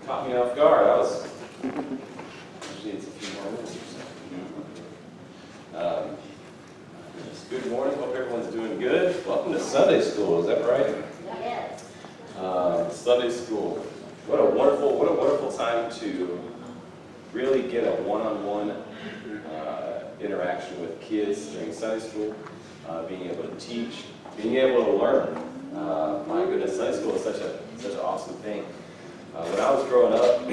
Caught me off guard. Usually it's a few more minutes or so. Good morning. Hope everyone's doing good. Welcome to Sunday school. Is that right? Yes. Sunday school. What a wonderful time to really get a one-on-one interaction with kids during Sunday school. Being able to teach, being able to learn. My goodness, Sunday school is such an awesome thing. When I was growing up,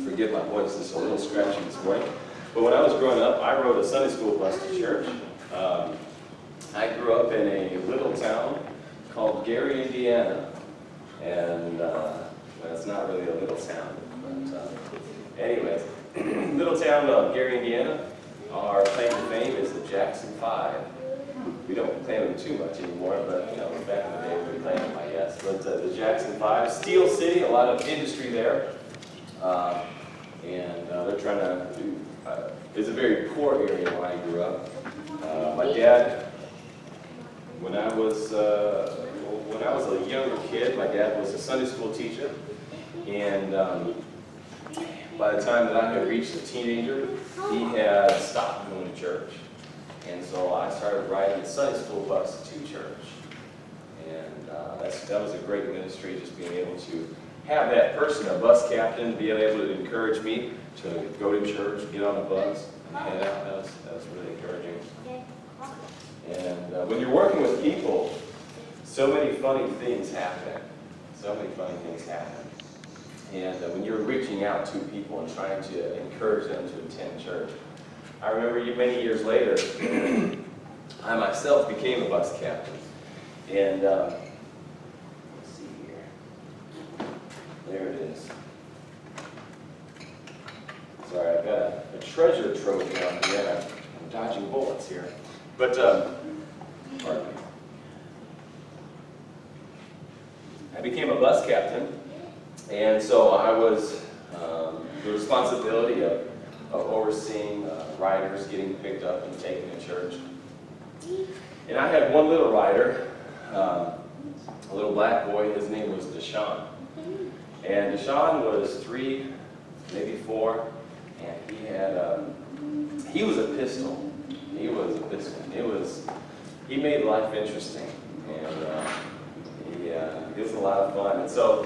forgive my voice, it's a little scratchy this morning, but when I was growing up, I rode a Sunday school bus to church. I grew up in a little town called Gary, Indiana, and well, it's not really a little town, but anyways, little town of Gary, Indiana. Our claim to fame is the Jackson 5. We don't claim them too much anymore, but you know, back in the day we claimed them, I guess. But the Jackson 5, Steel City, a lot of industry there, and they're trying to do. It's a very poor area where I grew up. My dad, when I was a younger kid, my dad was a Sunday school teacher, and by the time that I had reached a teenager, he had stopped going to church. And so I started riding the Sunday school bus to church. And that was a great ministry, just being able to have that person, a bus captain, being able to encourage me to go to church, get on the bus, and head out. That was really encouraging. And when you're working with people, so many funny things happen. So many funny things happen. And when you're reaching out to people and trying to encourage them to attend church, I remember many years later, I myself became a bus captain. And let's see here. There it is. Sorry, I've got a treasure trove down here. I'm dodging bullets here. But, pardon me. I became a bus captain. And so I was the responsibility of overseeing riders getting picked up and taken to church. And I had one little rider, a little black boy. His name was Deshaun. And Deshaun was 3, maybe 4, and he was a pistol. He was a pistol. He made life interesting, and it was a lot of fun. And so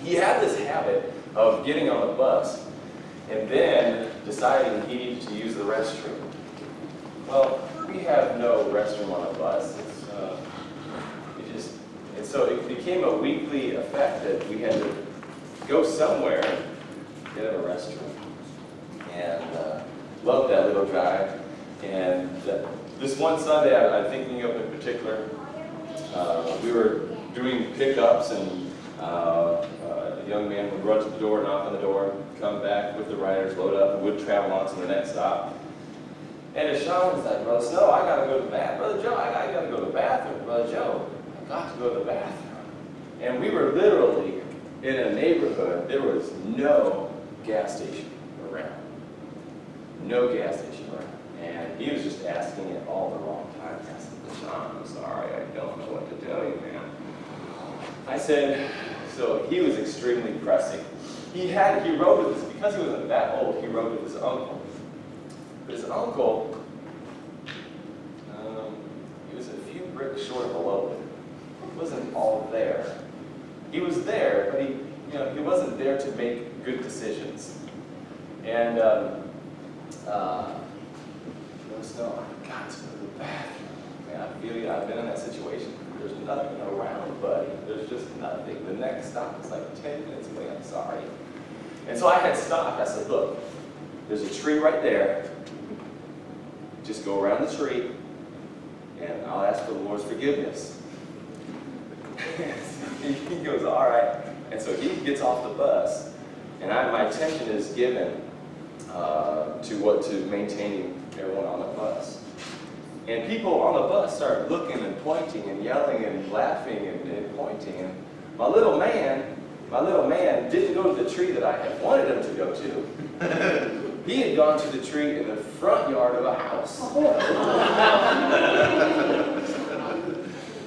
he had this habit of getting on the bus and then deciding he needed to use the restroom. Well, we have no restroom on a bus. And so it became a weekly effect that we had to go somewhere and get a restroom. And loved that little drive. And this one Sunday, I'm thinking of in particular, we were doing pickups, and a young man would run to the door, knock on the door, come back with the riders, load up, and would travel on to the next stop. And Deshaun was like, Brother Snow, I got to go to the bathroom. Brother Joe, I got to go to the bathroom. Brother Joe, I got to go to the bathroom. And we were literally in a neighborhood. There was no gas station around. No gas station around. And he was just asking it all the wrong time. I said, Deshaun, I'm sorry, I don't know what to tell you, man. I said, so he was extremely pressing. He rode with his, because he wasn't that old, he rode with his uncle. But his uncle, he was a few bricks short of a loaf. He wasn't all there. He was there, but he wasn't there to make good decisions. And Snow, I got to go to the bathroom. Man, I feel you. I've been in that situation. There's nothing around, buddy. There's just nothing. The next stop is like 10 minutes away. I'm sorry. And so I had stopped. I said, look, there's a tree right there. Just go around the tree, and I'll ask for the Lord's forgiveness. He goes, all right. And so he gets off the bus, and my attention is given to maintaining everyone on the bus. And people on the bus start looking and pointing and yelling and laughing and pointing. And my little man didn't go to the tree that I had wanted him to go to. He had gone to the tree in the front yard of a house.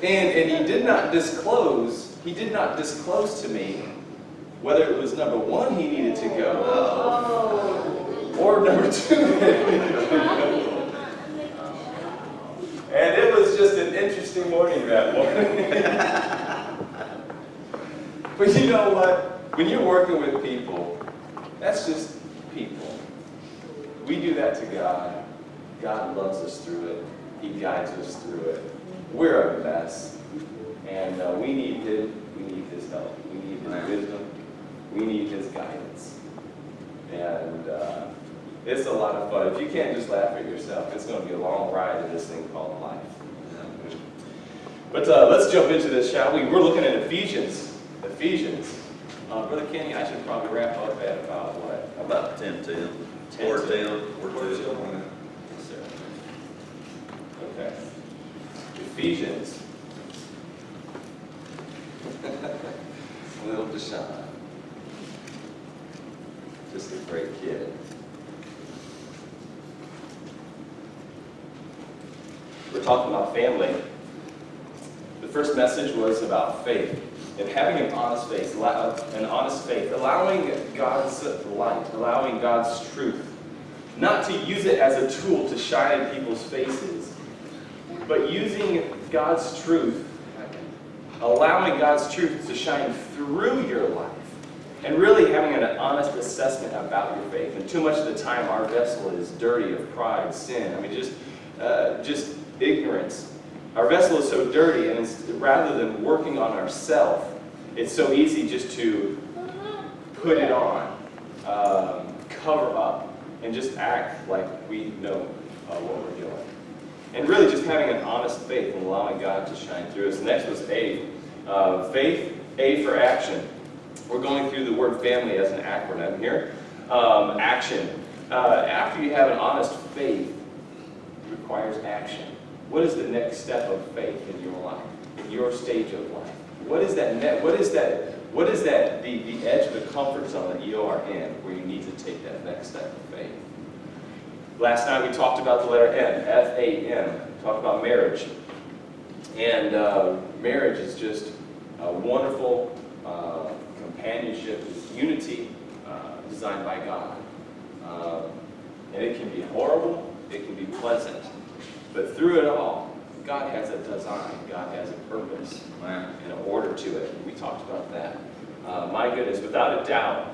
And he did not disclose to me whether it was number 1 he needed to go, or number 2 that he needed to go. And it was just an interesting morning that morning. But you know what? When you're working with people, that's just people. We do that to God. God loves us through it. He guides us through it. We're a mess. And we need His help. We need His wisdom. We need His guidance. And it's a lot of fun. If you can't just laugh at yourself, it's going to be a long ride in this thing called life. But let's jump into this, shall we? We're looking at Ephesians. Ephesians. Brother Kenny, I should probably wrap up at about what? About 10:10. 4:10. Yes, sir. Okay. Ephesians. Little Deshaun. Just a great kid. We're talking about family. The first message was about faith and having an honest faith, allowing God's light, allowing God's truth, not to use it as a tool to shine in people's faces, but using God's truth, allowing God's truth to shine through your life, and really having an honest assessment about your faith. And too much of the time, our vessel is dirty of pride, sin. I mean, just ignorance. Our vessel is so dirty, and rather than working on ourselves, it's so easy just to put it on, cover up, and just act like we know what we're doing. And really just having an honest faith and allowing God to shine through us. Next was A. Faith, A for action. We're going through the word family as an acronym here. Action. After you have an honest faith, it requires action. What is the next step of faith in your life, in your stage of life? What is that? The edge of the comfort zone that you are in, where you need to take that next step of faith? Last night we talked about the letter M, F-A-M. Talked about marriage, and marriage is just a wonderful companionship, unity designed by God, and it can be horrible, it can be pleasant. But through it all, God has a design. God has a purpose and an order to it. We talked about that. My goodness, without a doubt,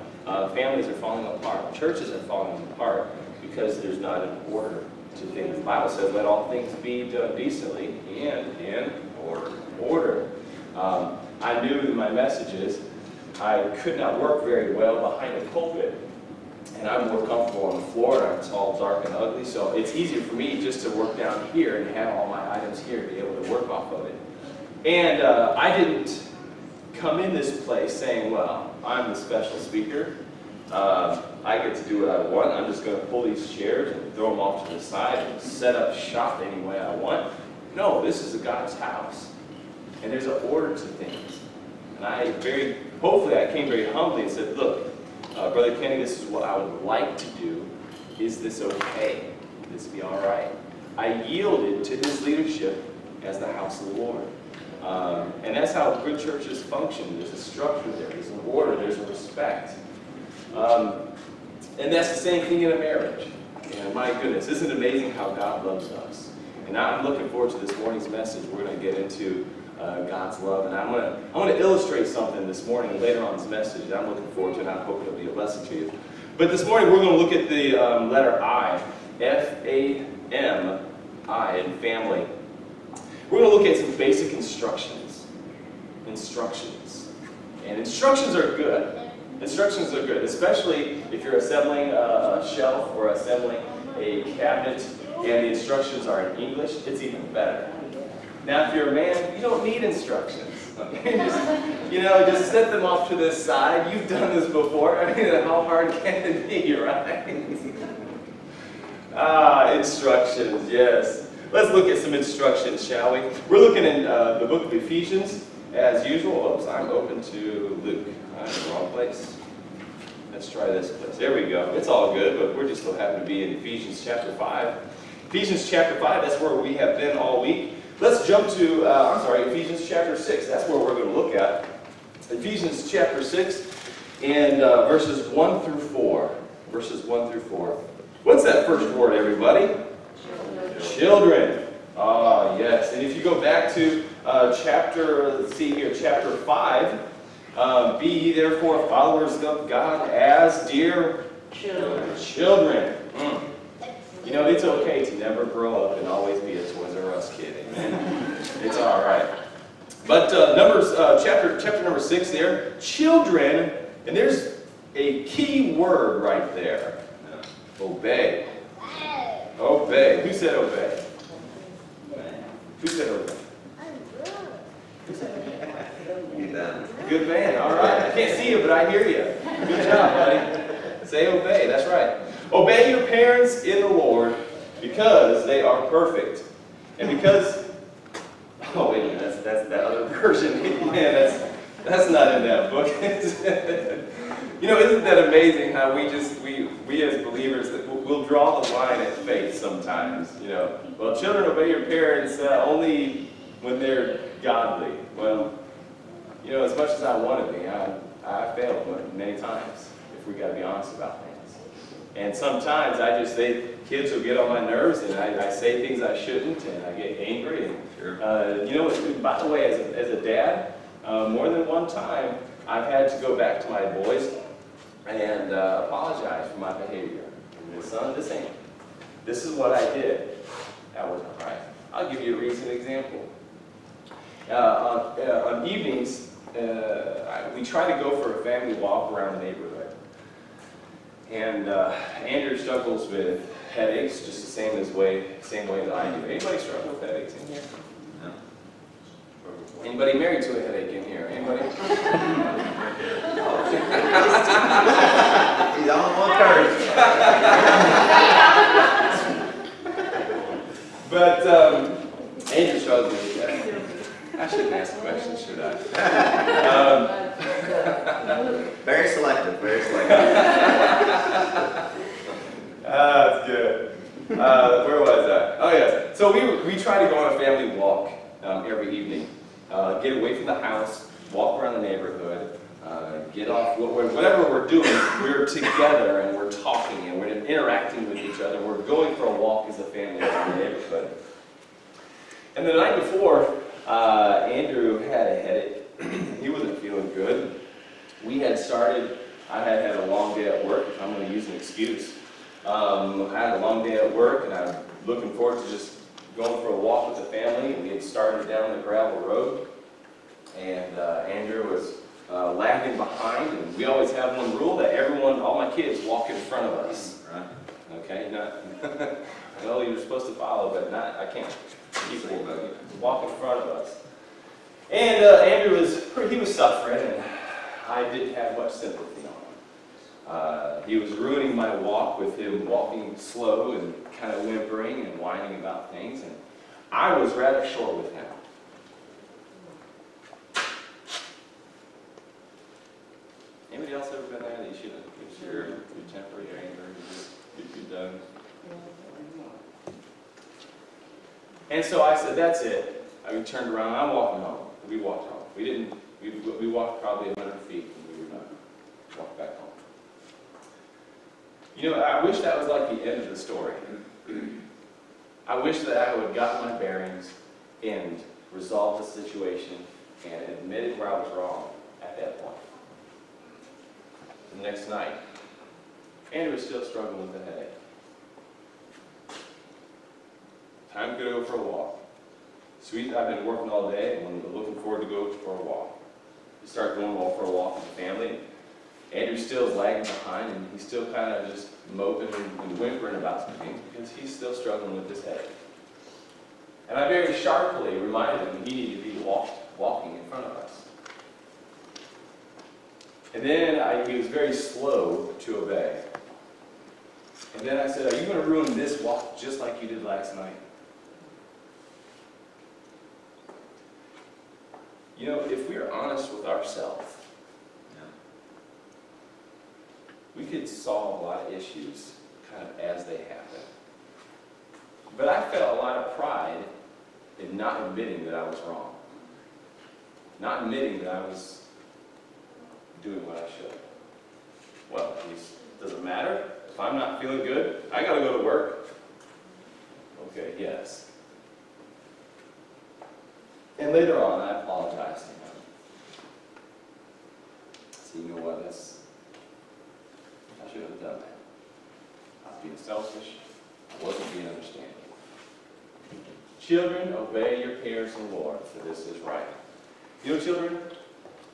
families are falling apart. Churches are falling apart because there's not an order to things. The Bible says, let all things be done decently and in order. I knew in my messages I could not work very well behind a pulpit. And I'm more comfortable on the floor, and it's all dark and ugly, so it's easier for me just to work down here and have all my items here to be able to work off of it. And I didn't come in this place saying, well, I'm the special speaker. I get to do what I want. I'm just going to pull these chairs and throw them off to the side and set up shop any way I want. No, this is a God's house, and there's an order to things. And hopefully I came very humbly and said, look, Brother Kenny, this is what I would like to do. Is this okay? Would this be all right? I yielded to his leadership as the house of the Lord. And that's how good churches function. There's a structure there. There's an order. There's a respect. And that's the same thing in a marriage. And my goodness, isn't it amazing how God loves us? And I'm looking forward to this morning's message. We're going to get into God's love. And I want to illustrate something this morning later on this message that I'm looking forward to, and I hope it'll be a blessing to you. But this morning we're going to look at the letter I, F-A-M-I, in family. We're going to look at some basic instructions. And instructions are good. Instructions are good, especially if you're assembling a shelf or assembling a cabinet and the instructions are in English. It's even better. Now, if you're a man, you don't need instructions. Just set them off to this side. You've done this before. I mean, how hard can it be, right? Instructions, yes. Let's look at some instructions, shall we? We're looking in the book of Ephesians, as usual. Oops, I'm open to Luke. I'm in the wrong place. Let's try this place. There we go. It's all good, but we're just so happy to be in Ephesians chapter 5. Ephesians chapter 5, that's where we have been all week. Let's jump to, Ephesians chapter 6. That's where we're going to look at. Ephesians chapter 6. in verses 1 through 4. Verses 1 through 4. What's that first word, everybody? Children. Children. Ah, yes. And if you go back to chapter 5, be ye therefore followers of God as dear children. You know, it's okay to never grow up and always be a Toys R Us kid. Amen. It's all right. But chapter number 6 there, children, and there's a key word right there. Obey. Obey. Who said obey? Who said obey? Who said obey? Good man. All right. I can't see you, but I hear you. Good job, buddy. Say obey. That's right. Obey your parents in the Lord because they are perfect. And because, oh wait a minute, that's that other version. Man, that's not in that book. You know, isn't that amazing how we as believers, we'll draw the line at faith sometimes, you know. Well, children, obey your parents only when they're godly. Well, you know, as much as I want to be, I failed many times, if we got to be honest about things. And sometimes kids will get on my nerves, and I say things I shouldn't, and I get angry. And, sure. You know, by the way, as a dad, more than one time, I've had to go back to my boys and apologize for my behavior. And son, this is what I did. That wasn't right. I'll give you a recent example. On evenings, we try to go for a family walk around the neighborhood. And Andrew struggles with headaches just the same way that I do. Anybody struggle with headaches in here? No. Anybody married to a headache in here? Anybody? He's on one curve. But Andrew struggles with that. I shouldn't ask questions, should I? Very selective, very selective. That's good. Where was I? Oh, yes. So we try to go on a family walk every evening. Get away from the house, walk around the neighborhood, get off, whatever we're doing, we're together and we're talking and we're interacting with each other. We're going for a walk as a family around the neighborhood. And the night before, Andrew had a headache. He wasn't feeling good. I had a long day at work, if I'm going to use an excuse. I had a long day at work, and I'm looking forward to just going for a walk with the family. We had started down the gravel road, and Andrew was lagging behind, and we always have one rule that all my kids walk in front of us. Right? Okay, no, you're supposed to follow, but I can't. People walk in front of us. And Andrew was suffering, and I didn't have much sympathy on him. He was ruining my walk with him walking slow and kind of whimpering and whining about things, and I was rather short with him. Anybody else ever been there that you shouldn't? Your temper, your anger, you're done. And so I said, that's it. We turned around, I'm walking home. We walked home. We walked probably 100 feet and we were done. Walked back home. You know, I wish that was like the end of the story. I wish that I would have gotten my bearings and resolved the situation and admitted where I was wrong at that point. The next night, Andrew was still struggling with the headache. Time to go for a walk. Sweet, I've been working all day and I'm looking forward to go for a walk. We start going for a walk with the family. Andrew still is lagging behind and he's still kind of just moping and whimpering about some things because he's still struggling with this headache. And I very sharply reminded him he needed to be walking in front of us. And then he was very slow to obey. And then I said, are you going to ruin this walk just like you did last night? You know, if we're honest with ourselves, we could solve a lot of issues kind of as they happen. But I felt a lot of pride in not admitting that I was wrong. Not admitting that I was doing what I should. Well, does it matter? If I'm not feeling good, I got to go to work. Okay, yes. And later on, I apologized to him. So you know what? I should have done that. I was being selfish. I wasn't being understanding. Children, obey your parents in the Lord, for this is right. You know, children,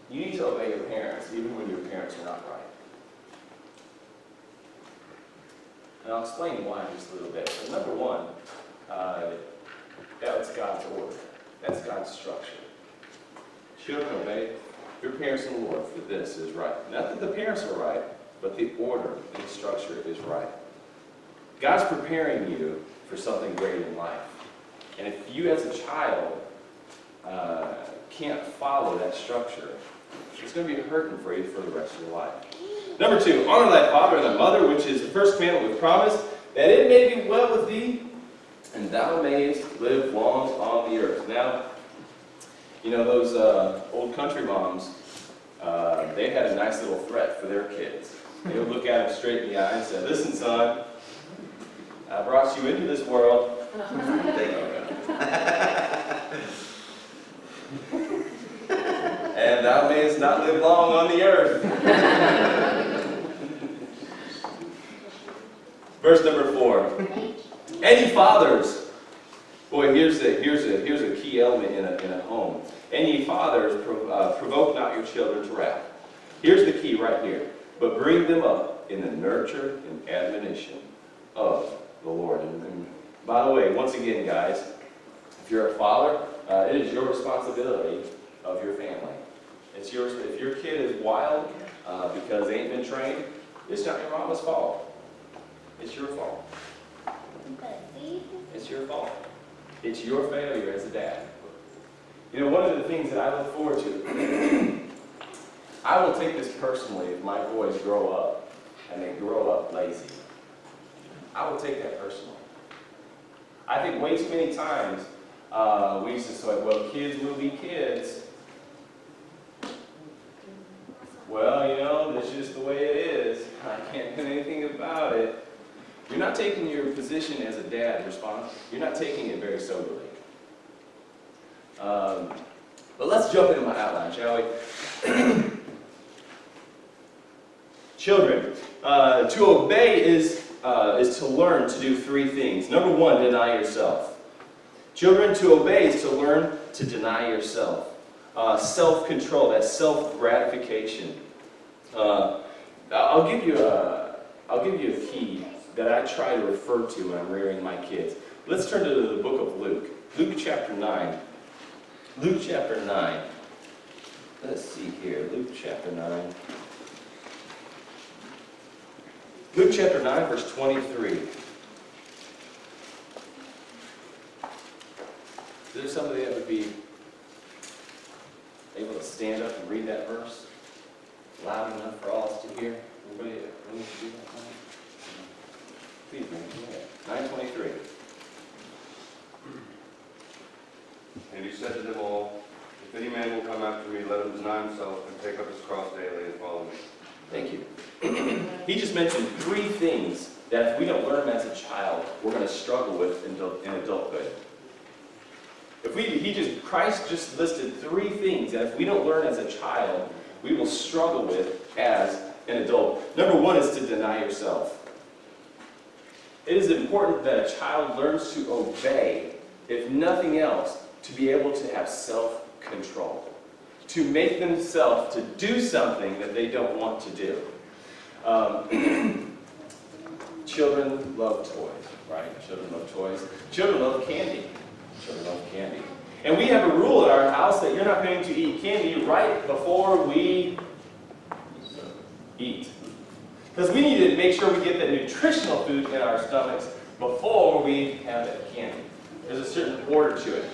you need to obey your parents, even when your parents are not right. And I'll explain why in just a little bit. So number one, that's God's order. That's God's structure. Children, obey your parents in the Lord, for this is right. Not that the parents are right, but the order and the structure is right. God's preparing you for something great in life. And if you as a child can't follow that structure, it's going to be hurting for you for the rest of your life. Number two, honor thy father and thy mother, which is the first commandment with promise, that it may be well with thee, and thou mayest live long on the earth. Now, you know, those old country moms, they had a nice little threat for their kids. They would look at them straight in the eye and say, listen, son, I brought you into this world. And thou mayest not live long on the earth. Verse number 4. Any fathers, boy, here's a key element in a home. Any fathers, provoke not your children to wrath. Here's the key right here. But bring them up in the nurture and admonition of the Lord. And by the way, once again, guys, if you're a father, it is your responsibility of your family. It's yours. If your kid is wild because they ain't been trained, it's not your mama's fault. It's your fault. It's your fault. It's your failure as a dad. You know, one of the things that I look forward to, I will take this personally if my boys grow up and they grow up lazy. I will take that personally. I think way too many times we used to say, well, kids will be kids. Well, you know, that's just the way it is. I can't do anything about it. You're not taking your position as a dad you're not taking it very soberly. But let's jump into my outline, shall we? Children, to obey is to learn to do 3 things. Number 1, deny yourself. Children, to obey is to learn to deny yourself. Self-control, that's self-gratification. I'll give you a key that I try to refer to when I'm rearing my kids. Let's turn to the book of Luke. Luke chapter 9. Luke chapter 9. Let's see here. Luke chapter 9. Luke chapter 9, verse 23. Is there somebody that would be able to stand up and read that verse loud enough for all of us to hear? Everybody willing to do that? Please, man, go ahead. 9:23. And he said to them all, if any man will come after me, let him deny himself and take up his cross daily and follow me. Thank you. He just mentioned 3 things that if we don't learn them as a child, we're going to struggle with in adulthood. Christ just listed 3 things that if we don't learn as a child, we will struggle with as an adult. Number 1 is to deny yourself. It is important that a child learns to obey, if nothing else, to be able to have self-control. To make themselves to do something that they don't want to do. Children love toys, right? Children love toys. Children love candy. Children love candy. And we have a rule at our house that you're not going to eat candy right before we eat. Because we need to make sure we get the nutritional food in our stomachs before we have that candy. There's a certain order to it.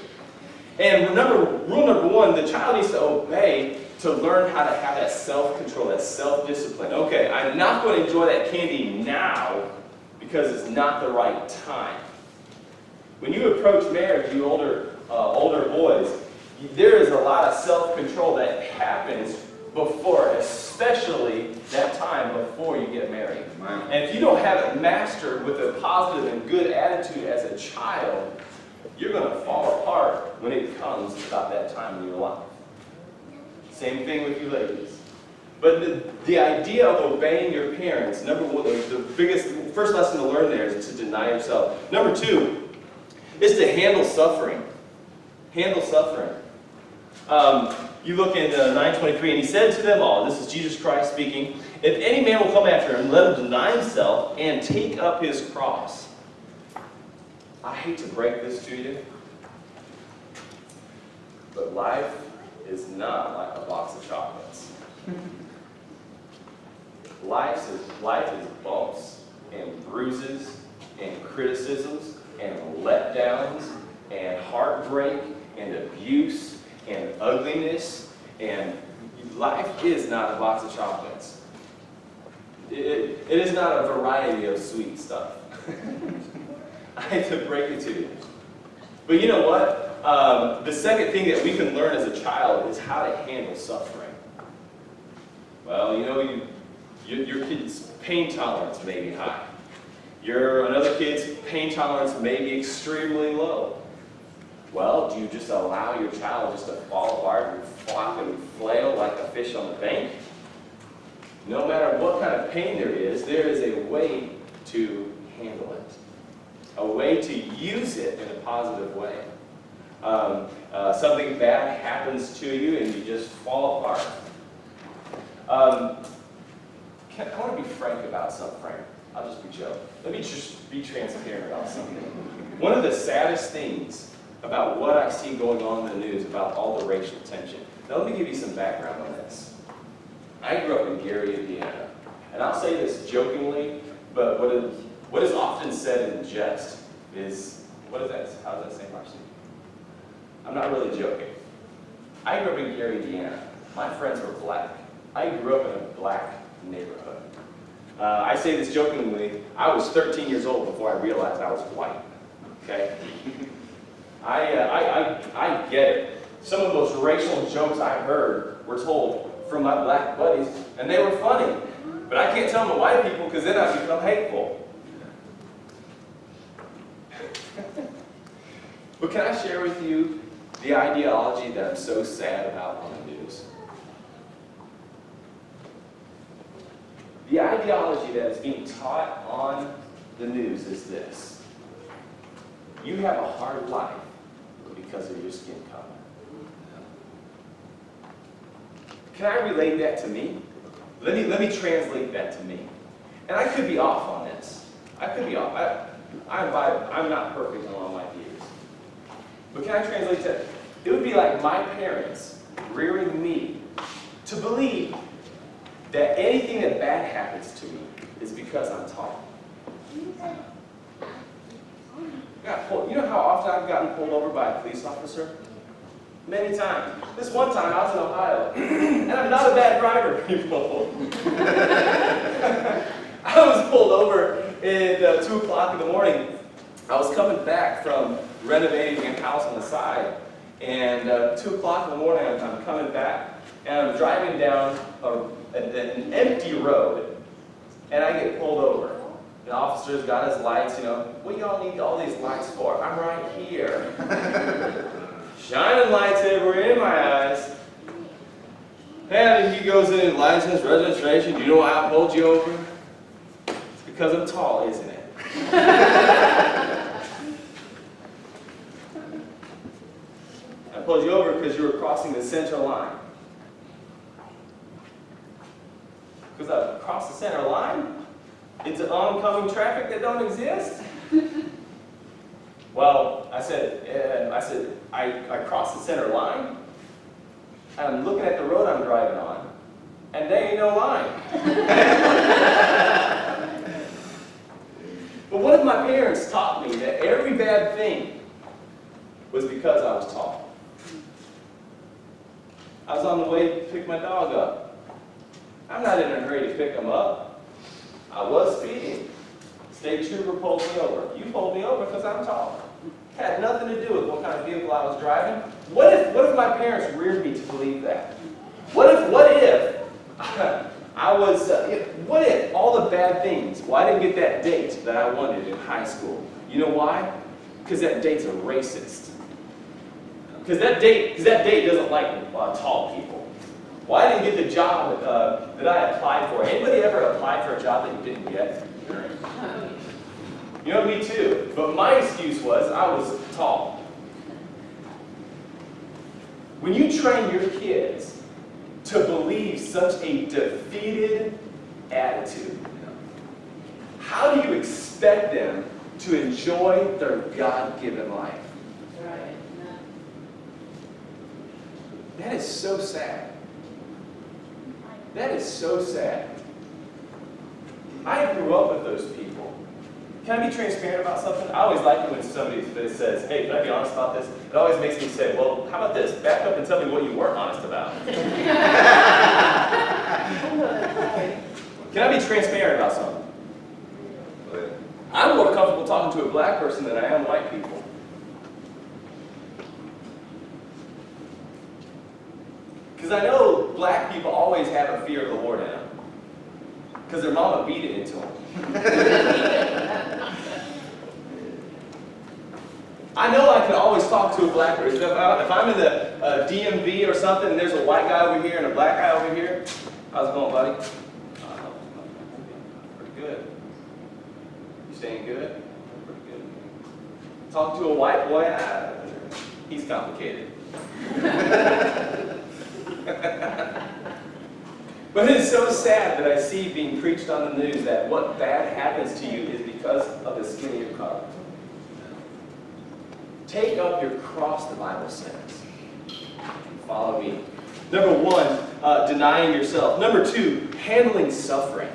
And remember, rule number 1, the child needs to obey to learn how to have that self-control, that self-discipline. Okay, I'm not going to enjoy that candy now because it's not the right time. When you approach marriage, you older boys, there is a lot of self-control that happens before, especially that time before you get married. Wow. And if you don't have it mastered with a positive and good attitude as a child, you're going to fall apart when it comes about that time in your life. Same thing with you ladies. But the idea of obeying your parents, number one, the first lesson to learn there is to deny yourself. Number two is to handle suffering. Handle suffering. You look in 9:23, and he said to them all, this is Jesus Christ speaking, if any man will come after him, let him deny himself and take up his cross. I hate to break this to you, but life is not like a box of chocolates. Life is bumps and bruises and criticisms and letdowns and heartbreak and abuse and ugliness, and life is not a box of chocolates. It is not a variety of sweet stuff. I hate to break it to you. But you know what? The second thing that we can learn as a child is how to handle suffering. Well, you know, your kid's pain tolerance may be high. Another kid's pain tolerance may be extremely low. Well, do you just allow your child just to fall apart and flop and flail like a fish on the bank? No matter what kind of pain there is a way to handle it. A way to use it in a positive way. Something bad happens to you and you just fall apart. I want to be frank about something. I'll just be joking. Let me just be transparent about something. One of the saddest things about what I see going on in the news about all the racial tension. Now let me give you some background on this. I grew up in Gary, Indiana. And I'll say this jokingly, but what is often said in jest is, what is that? How does that say, Marcy? I'm not really joking. I grew up in Gary, Indiana. My friends were black. I grew up in a black neighborhood. I say this jokingly, I was 13 years old before I realized I was white. Okay? I get it. Some of the most racial jokes I heard were told from my black buddies, and they were funny. But I can't tell them to white people because then I become hateful. But can I share with you the ideology that I'm so sad about on the news? The ideology that is being taught on the news is this. You have a hard life because of your skin color. Can I relate that to me? Let me translate that to me. And I could be off on this. I could be off. I'm not perfect in all my views. But can I translate that? It would be like my parents rearing me to believe that anything that bad happens to me is because I'm tall. You know how often I've gotten pulled over by a police officer? Many times. This one time I was in Ohio, and I'm not a bad driver, people. I was pulled over at 2 o'clock in the morning. I was coming back from renovating a house on the side, and 2 o'clock in the morning I'm coming back, and I'm driving down an empty road, and I get pulled over. The officer's got his lights, you know. What y'all need all these lights for? I'm right here. Shining lights everywhere in my eyes. And he goes in, license, registration. Do you know why I pulled you over? It's because I'm tall, isn't it? I pulled you over because you were crossing the center line. Because I crossed the center line into oncoming traffic that don't exist? Well, I said, I crossed the center line, and I'm looking at the road I'm driving on, and there ain't no line. But what if my parents taught me that every bad thing was because I was tall? I was on the way to pick my dog up. I'm not in a hurry to pick him up. I was speeding. State trooper pulled me over. You pulled me over because I'm tall. Had nothing to do with what kind of vehicle I was driving. What if my parents reared me to believe that? What if I was, what if all the bad things, well, I didn't get that date that I wanted in high school. You know why? Because that date's a racist. Because that date doesn't like tall people. Well, I didn't get the job that I applied for. Anybody ever applied for a job that you didn't get? You know, me too. But my excuse was I was tall. When you train your kids to believe such a defeated attitude, how do you expect them to enjoy their God-given life? Right. That is so sad. That is so sad. I grew up with those people. Can I be transparent about something? I always like it when somebody says, hey, can I be honest about this? It always makes me say, well, how about this? Back up and tell me what you weren't honest about. Can I be transparent about something? I'm more comfortable talking to a black person than I am white people. Because I know black people always have a fear of the Lord in them. Because their mama beat it into them. I know I can always talk to a black person. If I'm in the DMV or something and there's a white guy over here and a black guy over here, how's it going, buddy? Pretty good. You staying good? Pretty good. Talk to a white boy, he's complicated. But it is so sad that I see being preached on the news that what bad happens to you is because of the skin of your color. Take up your cross, the Bible says. Follow me. Number one, denying yourself. Number two, handling suffering.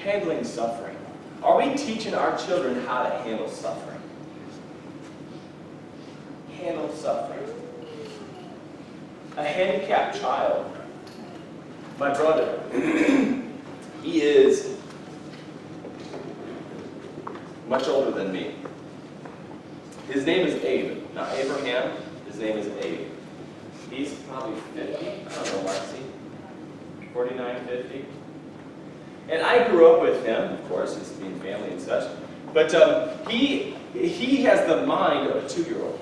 Handling suffering. Are we teaching our children how to handle suffering? Handle suffering. A handicapped child. My brother, he is much older than me. His name is Abe. Now, Abraham, his name is Abe. He's probably 50. I don't know, Marcy. 49, 50. And I grew up with him, of course, it's being family and such. But he has the mind of a 2-year-old.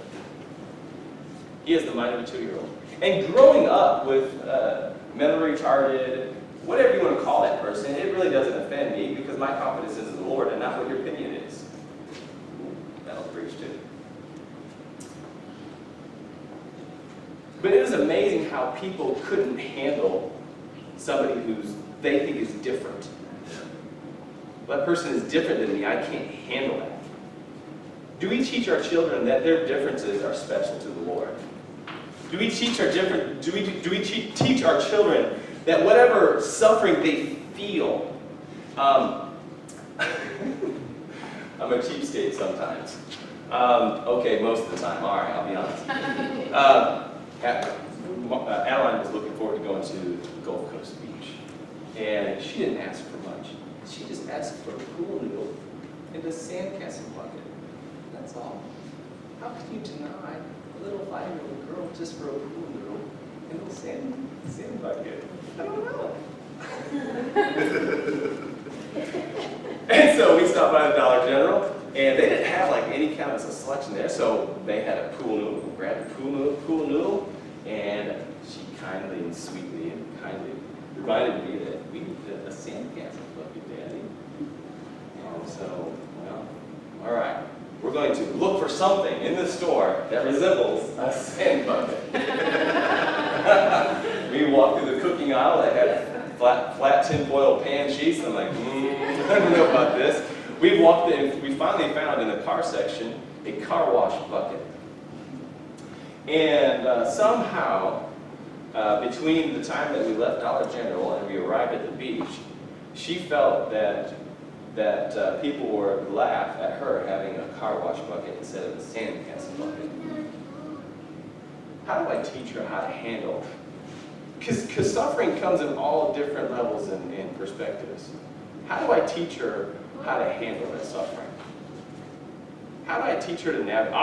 He has the mind of a 2-year-old. And growing up with mentally retarded, whatever you want to call that person, it really doesn't offend me because my confidence is in the Lord and not what your opinion is. That'll preach too. But it is amazing how people couldn't handle somebody who's they think is different. That person is different than me. I can't handle that. Do we teach our children that their differences are special to the Lord? Do we teach our teach our children that whatever suffering they feel? I'm a cheapskate sometimes. Okay, most of the time. All right, I'll be honest. Adeline was looking forward to going to Gulf Coast Beach, and she didn't ask for much. She just asked for a pool noodle and a sandcastle bucket. That's all. How can you deny a little 5-year-old girl just for a pool noodle and a sand bucket? I don't know. And so we stopped by the Dollar General, and they didn't have like any kind of a selection there, so they had a pool noodle. We grabbed a pool noodle, and she kindly and sweetly and kindly reminded me that we needed a sandcastle bucket, Daddy. And so, well, all right. We're going to look for something in the store that resembles a sand bucket. We walked through the cooking aisle that had flat tinfoil pan sheets. I'm like, I don't know about this. We walked in, we finally found in the car section a car wash bucket. And somehow, between the time that we left Dollar General and we arrived at the beach, she felt that people would laugh at her having a car wash bucket instead of a sandcastle bucket. How do I teach her how to handle? Because suffering comes in all different levels and perspectives. How do I teach her how to handle that suffering? How do I teach her to navigate?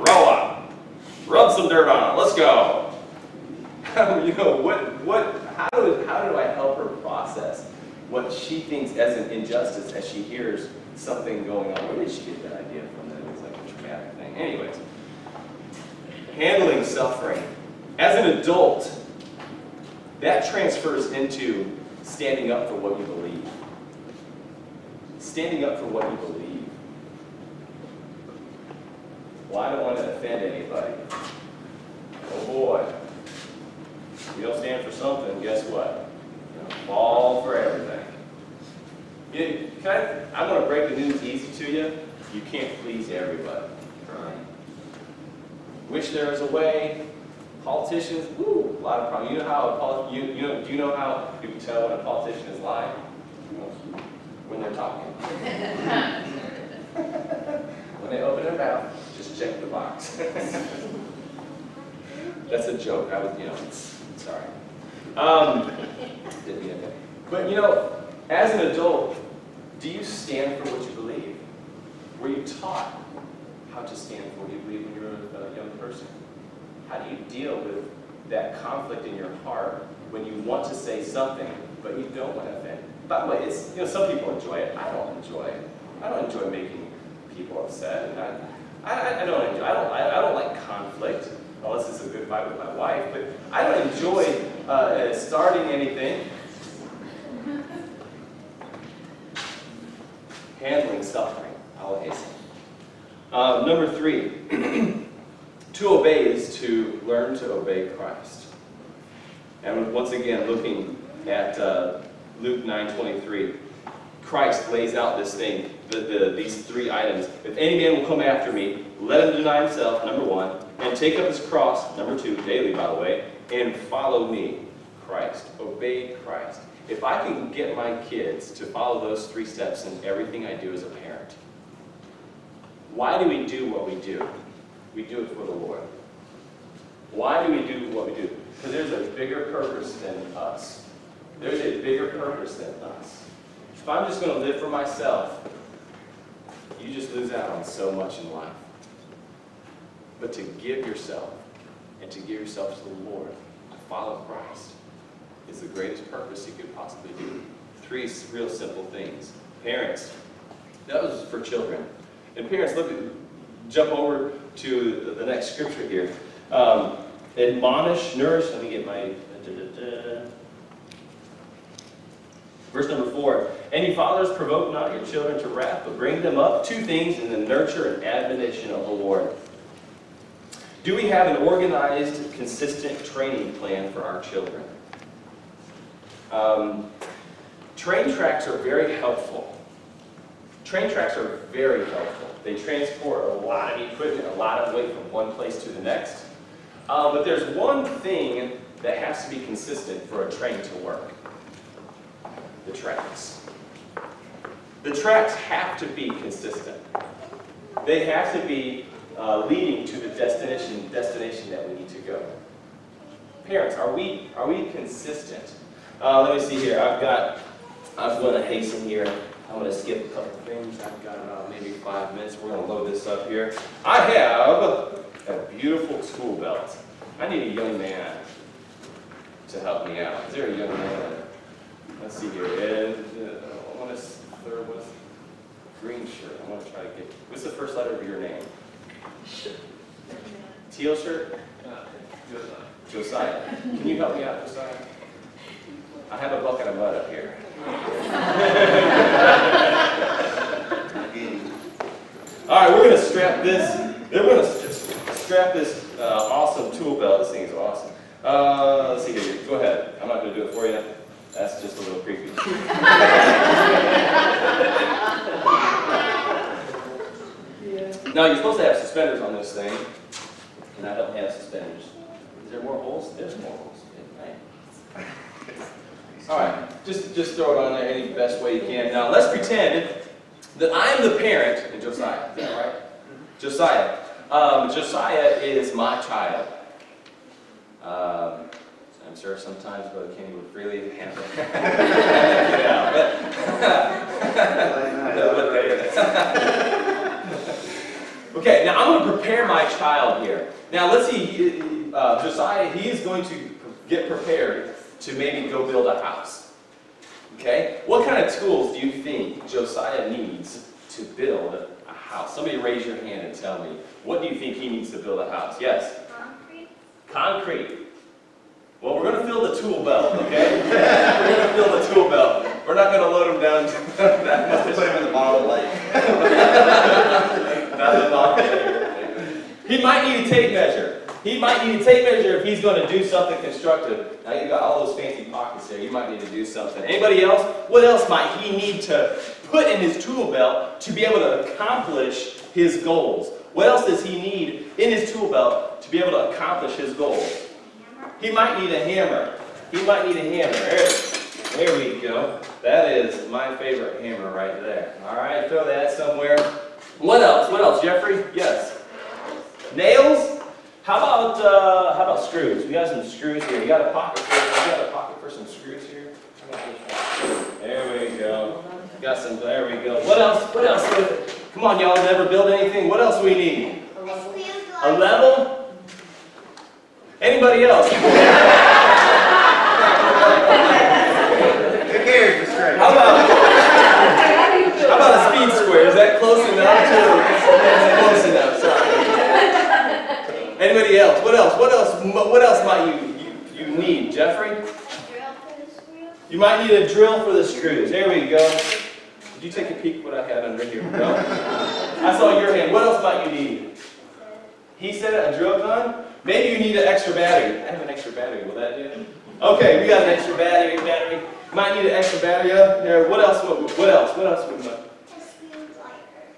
Grow up! Rub some dirt on it. Let's go! You know, how do I help her process process what she thinks as an injustice as she hears something going on. Where did she get that idea from? That it's like a traumatic thing. Anyways, handling suffering. As an adult, that transfers into standing up for what you believe. Standing up for what you believe. Well, I don't want to offend anybody. Oh boy. You don't stand for something, guess what? Fall for everything. I'm going to break the news easy to you. You can't please everybody. Right? Wish there was a way. Politicians, woo, a lot of problems. You know how do you know how you can tell when a politician is lying? When they're talking. When they open their mouth, just check the box. That's a joke. I was, sorry. Didn't mean it. But as an adult, do you stand for what you believe? Were you taught how to stand for what you believe when you were a young person? How do you deal with that conflict in your heart when you want to say something but you don't want to offend? By the way, it's some people enjoy it. I don't enjoy it. I don't enjoy making people upset. And I don't like conflict unless it's a good fight with my wife. But I don't enjoy starting anything. Handling suffering. I'll hasten. Number 3. To obey is to learn to obey Christ. And once again, looking at Luke 9:23, Christ lays out this thing, these 3 items. If any man will come after me, let him deny himself, number 1, and take up his cross, number 2, daily, by the way, and follow me, Christ. Obey Christ. If I can get my kids to follow those 3 steps in everything I do as a parent, why do we do what we do? We do it for the Lord. Why do we do what we do? Because there's a bigger purpose than us. There's a bigger purpose than us. If I'm just going to live for myself, you just lose out on so much in life. But to give yourself, and to give yourself to the Lord, to follow Christ, is the greatest purpose you could possibly do. 3 real simple things. Parents, that was for children. And parents, jump over to the next scripture here. Admonish, nourish, let me get my... Verse number 4. And you fathers, provoke not your children to wrath, but bring them up to things in the nurture and admonition of the Lord. Do we have an organized, consistent training plan for our children? Train tracks are very helpful. Train tracks are very helpful. They transport a lot of equipment, a lot of weight from one place to the next. But there's one thing that has to be consistent for a train to work. The tracks. The tracks have to be consistent. They have to be leading to the destination that we need to go. Parents, are we consistent? Let me see here. I'm going to hasten here. I'm going to skip a couple things. I've got maybe 5 minutes. We're going to load this up here. I have a beautiful tool belt. I need a young man to help me out. Is there a young man? Let's see here. I want to third one. Green shirt. I want to try to get. What's the first letter of your name? Teal shirt? Josiah. Can you help me out, Josiah? I have a bucket of mud up here. All right, we're going to strap this. They're going to strap this awesome tool belt. This thing is awesome. Let's see here. Go ahead. I'm not going to do it for you. That's just a little creepy. Now, you're supposed to have suspenders on this thing, and I don't have suspenders. Is there more holes? There's more holes. Right? All right, just throw it on there any best way you can. Now, let's pretend that I'm the parent in Josiah. Is that right? Josiah. Josiah is my child. I'm sure sometimes Brother Kenny would freely handle it. Okay, now I'm going to prepare my child here. Now let's see, Josiah, he is going to get prepared to maybe go build a house. Okay? What kind of tools do you think Josiah needs to build a house? Somebody raise your hand and tell me. What do you think he needs to build a house? Yes? Concrete. Concrete. Well, we're going to fill the tool belt, okay? We're going to fill the tool belt. We're not going to load him down that much. Put him in the bottom of the lake. Not the bottom lake. He might need a tape measure. He might need a tape measure if he's going to do something constructive. Now you've got all those fancy pockets there. You might need to do something. Anybody else? What else might he need to put in his tool belt to be able to accomplish his goals? What else does he need in his tool belt to be able to accomplish his goals? He might need a hammer. He might need a hammer. There we go. That is my favorite hammer right there. All right, throw that somewhere. What else? What else, Jeffrey? Yes. Nails? How about screws? We got some screws here. You got a pocket for some screws here? There we go. Got some. There we go. What else? What else? Come on, y'all. Never build anything. What else do we need? A level? Anybody else? Who cares? It's great. How about a speed square? Is that close enough? That's close enough. Sorry. Anybody else? What else? What else? What else might you need, Jeffrey? A drill for the screws. You might need a drill for the screws. There we go. Did you take a peek what I had under here? No? I saw your hand. What else might you need? He said a drill gun? Maybe you need an extra battery. I have an extra battery. Will that do? Okay, we got an extra battery. Might need an extra battery up there. What else? What else? What else would we want?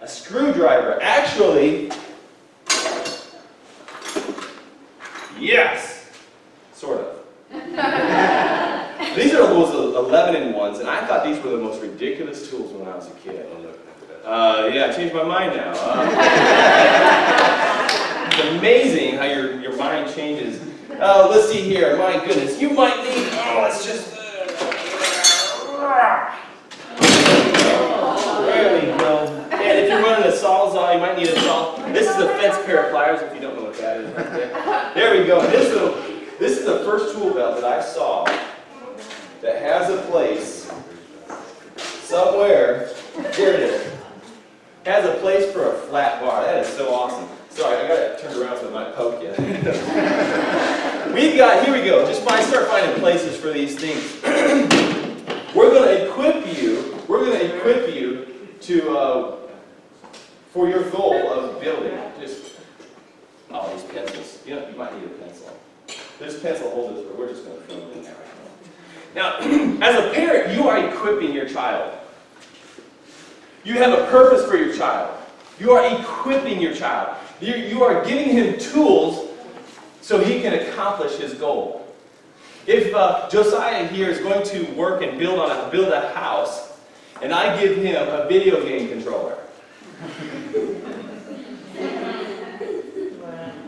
A screwdriver. A screwdriver. Actually, yes, sort of. These are those 11-in-1s, and I thought these were the most ridiculous tools when I was a kid. Yeah, I changed my mind now. It's amazing how your mind changes. Let's see here. My goodness, you might need. Let's just. There we go. And if you're running a sawzall, you might need a saw. This is a fence pair of pliers. If you don't know what that is, right there. There we go. This is the first tool belt that I saw that has a place somewhere. Here it is. Has a place for a flat bar. That is so awesome. Sorry, I got it turned around so it might poke you. Here we go. Just start finding places for these things. We're going to equip you to for your goal of building. Just these pencils. You might need a pencil. This pencil holder, we're just going to throw it in there right now. Now, as a parent, you are equipping your child. You have a purpose for your child. You are equipping your child. You are giving him tools so he can accomplish his goal. If Josiah here is going to work and build a house, and I give him a video game controller,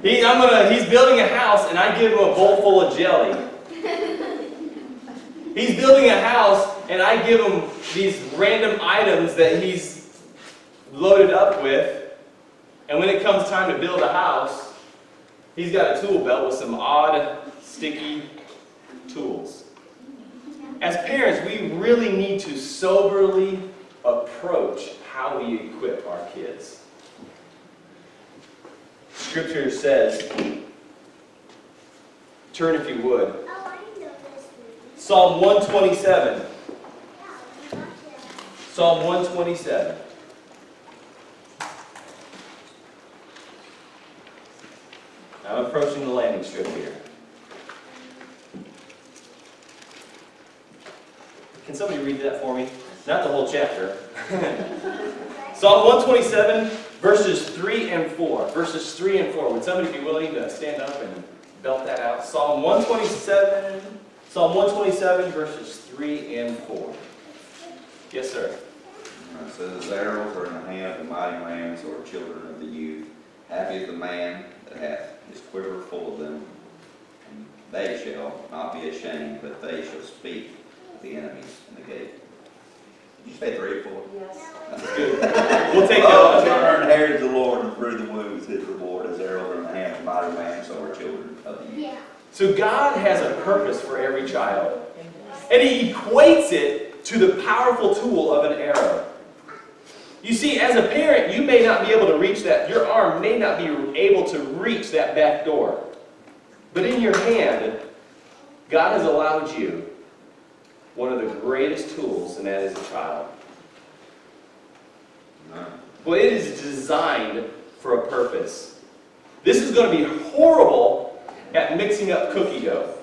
he's building a house, and I give him a bowl full of jelly. He's building a house, and I give him these random items that he's loaded up with. And when it comes time to build a house, he's got a tool belt with some odd, sticky tools. As parents, we really need to soberly approach how we equip our kids. Scripture says, turn if you would. Oh, I know this movie. Psalm 127. Psalm 127. I'm approaching the landing strip here. Can somebody read that for me? Not the whole chapter. Psalm 127, verses 3 and 4. Verses 3 and 4. Would somebody be willing to stand up and belt that out? Psalm 127, verses 3 and 4. Yes, sir. It says, arrows are in the hand of mighty man, so are children of the youth. Happy is the man that hath his quiver full of them. And they shall not be ashamed, but they shall speak of the enemies in the gate. Did you say 3 or 4? Yes. That's good. We'll take Oh, that. children inherited the Lord, and through the womb is his reward. As arrows are in the hand of mighty man, so are children of the youth. Yeah. So God has a purpose for every child. And He equates it to the powerful tool of an arrow. You see, as a parent, you may not be able to reach that. Your arm may not be able to reach that back door. But in your hand, God has allowed you one of the greatest tools, and that is a child. Well, it is designed for a purpose. This is going to be horrible at mixing up cookie dough.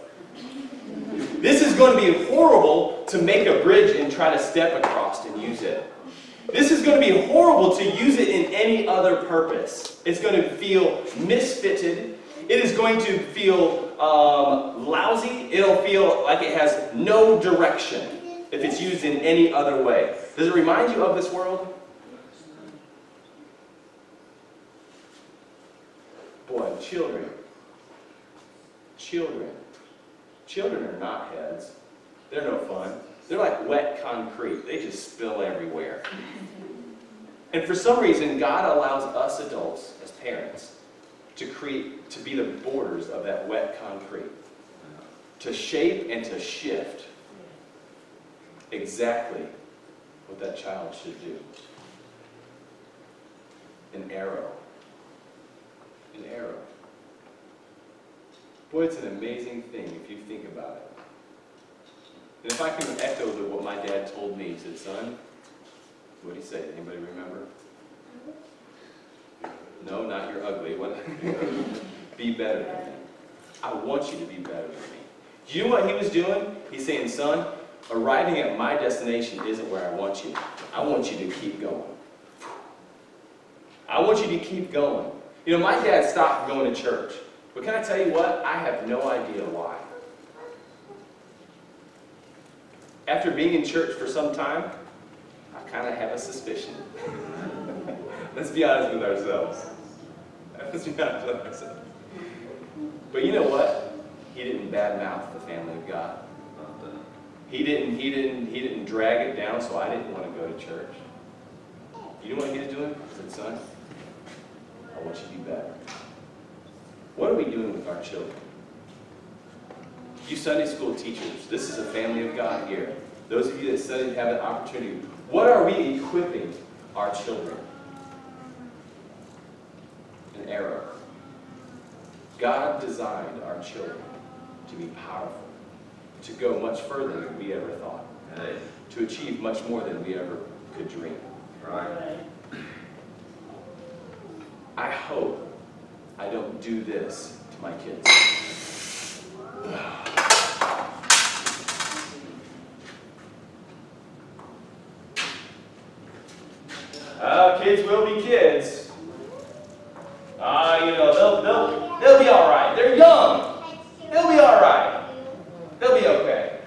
This is going to be horrible to make a bridge and try to step across and use it. This is going to be horrible to use it in any other purpose. It's going to feel misfitted. It is going to feel lousy. It'll feel like it has no direction if it's used in any other way. Does it remind you of this world? Boy, children are not heads. They're no fun. They're like wet concrete. They just spill everywhere. And for some reason, God allows us adults, as parents, to be the borders of that wet concrete. To shape and to shift exactly what that child should do. An arrow. An arrow. Boy, it's an amazing thing if you think about it. And if I can echo what my dad told me, he said, son, what did he say? Anybody remember? No, not you're ugly. What? Be better than me. I want you to be better than me. Do you know what he was doing? He's saying, son, arriving at my destination isn't where I want you. I want you to keep going. I want you to keep going. You know, my dad stopped going to church. But can I tell you what? I have no idea why. After being in church for some time, I kind of have a suspicion. Let's be honest with ourselves. Let's be honest with ourselves. But you know what? He didn't badmouth the family of God. He didn't drag it down, so I didn't want to go to church. You know what he was doing? He said, son, I want you to be better. What are we doing with our children? You Sunday school teachers, this is a family of God here. Those of you that study have an opportunity. What are we equipping our children? An arrow. God designed our children to be powerful, to go much further than we ever thought, to achieve much more than we ever could dream. Right. I hope I don't do this to my kids. Kids will be kids. You know, they'll be all right. They're young. They'll be all right. They'll be okay.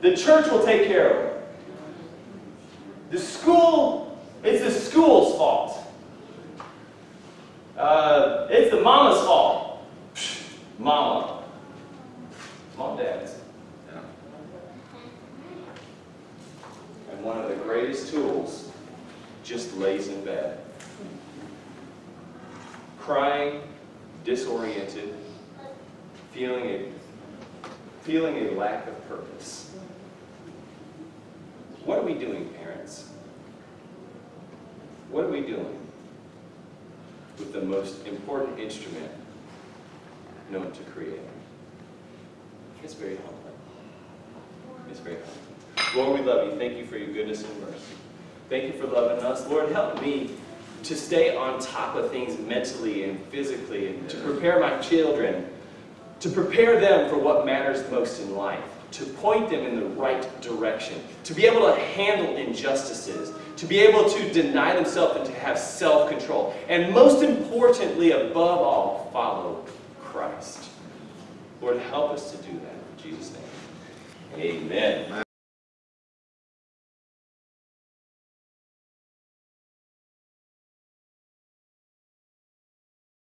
The church will take care of them. The school, it's the school's fault. It's the mama's fault. Mama. Mom, dads. Yeah. And one of the greatest tools just lays in bed. Crying, disoriented, feeling a lack of purpose. What are we doing, parents? What are we doing with the most important instrument known to create? It's very humbling. It's very humbling. Lord, we love you. Thank you for your goodness and mercy. Thank you for loving us. Lord, help me to stay on top of things mentally and physically, and to prepare my children, to prepare them for what matters most in life, to point them in the right direction, to be able to handle injustices, to be able to deny themselves and to have self-control, and most importantly, above all, follow Christ. Lord, help us to do that. In Jesus' name, amen.